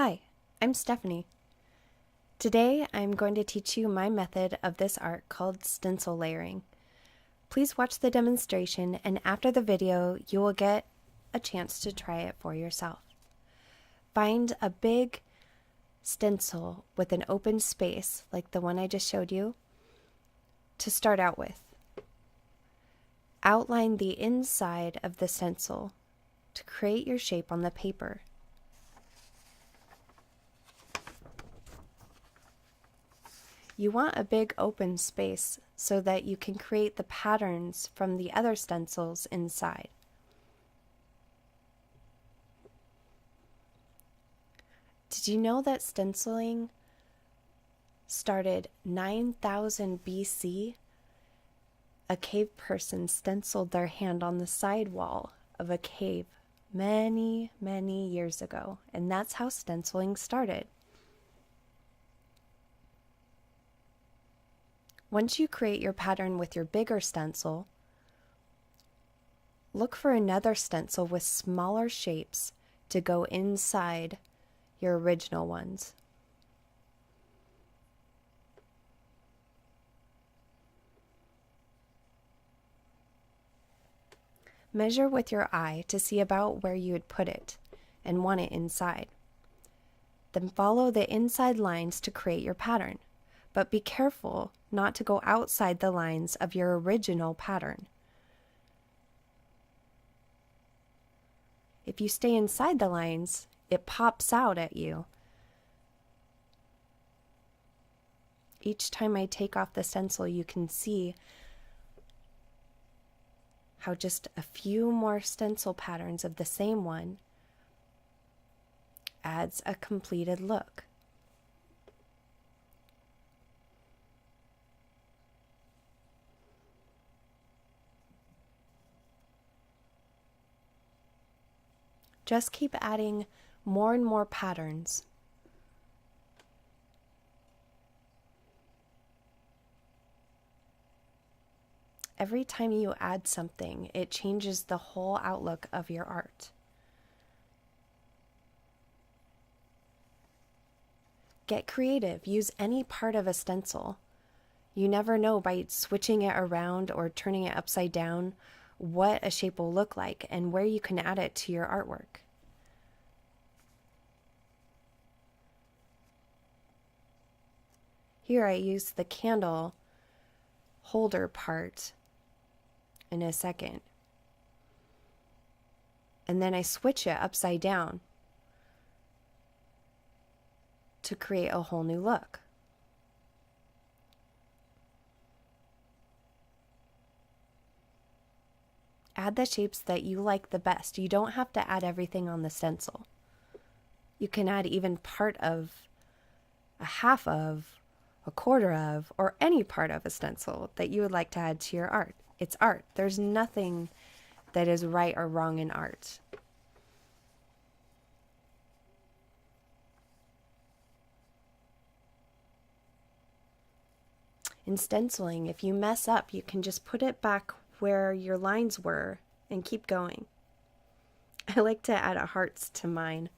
Hi, I'm Stephanie. Today I'm going to teach you my method of this art called stencil layering. Please watch the demonstration, and after the video you will get a chance to try it for yourself. Find a big stencil with an open space like the one I just showed you to start out with. Outline the inside of the stencil to create your shape on the paper. You want a big open space so that you can create the patterns from the other stencils inside. Did you know that stenciling started 9,000 BC? A cave person stenciled their hand on the side wall of a cave many, many years ago, and that's how stenciling started. Once you create your pattern with your bigger stencil, look for another stencil with smaller shapes to go inside your original ones. Measure with your eye to see about where you would put it and want it inside. Then follow the inside lines to create your pattern, but be careful not to go outside the lines of your original pattern. If you stay inside the lines, it pops out at you. Each time I take off the stencil, you can see how just a few more stencil patterns of the same one adds a completed look. Just keep adding more and more patterns. Every time you add something, it changes the whole outlook of your art. Get creative. Use any part of a stencil. You never know by switching it around or turning it upside down what a shape will look like and where you can add it to your artwork. Here I use the candle holder part in a second. And then I switch it upside down to create a whole new look. Add the shapes that you like the best. You don't have to add everything on the stencil. You can add even part of, a half of, a quarter of, or any part of a stencil that you would like to add to your art. It's art. There's nothing that is right or wrong in art. In stenciling, if you mess up, you can just put it back where your lines were and keep going. I like to add hearts to mine.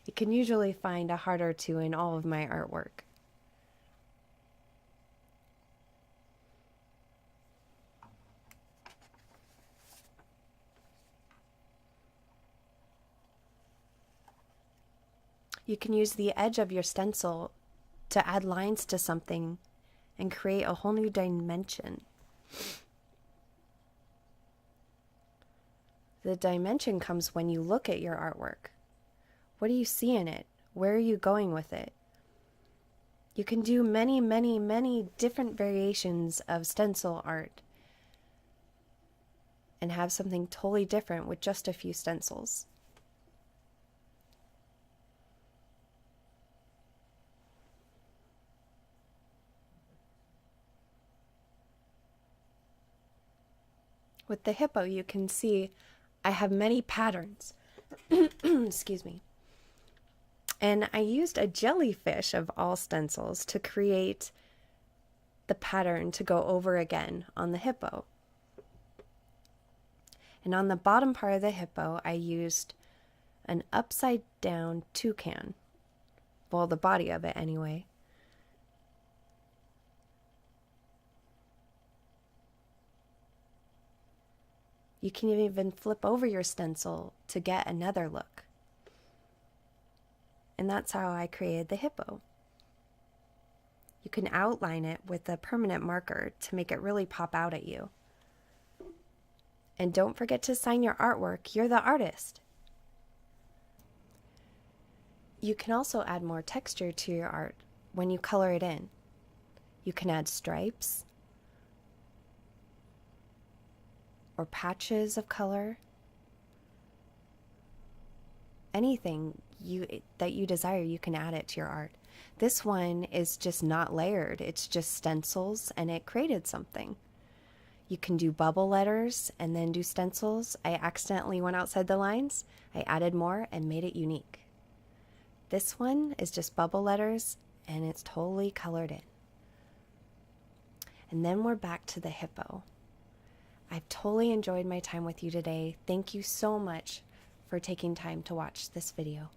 You can usually find a heart or two in all of my artwork. You can use the edge of your stencil to add lines to something and create a whole new dimension. The dimension comes when you look at your artwork. What do you see in it? Where are you going with it? You can do many, many, many different variations of stencil art and have something totally different with just a few stencils. With the hippo, you can see I have many patterns. Excuse me. And I used a jellyfish of all stencils to create the pattern to go over again on the hippo. And on the bottom part of the hippo, I used an upside down toucan. Well, the body of it anyway. You can even flip over your stencil to get another look. And that's how I created the hippo. You can outline it with a permanent marker to make it really pop out at you. And don't forget to sign your artwork. You're the artist. You can also add more texture to your art when you color it in. You can add stripes or patches of color. Anything that you desire, you can add it to your art. This one is just not layered. It's just stencils, and it created something. You can do bubble letters and then do stencils. I accidentally went outside the lines. I added more and made it unique. This one is just bubble letters, and it's totally colored in. And then we're back to the hippo. I've totally enjoyed my time with you today. Thank you so much for taking time to watch this video.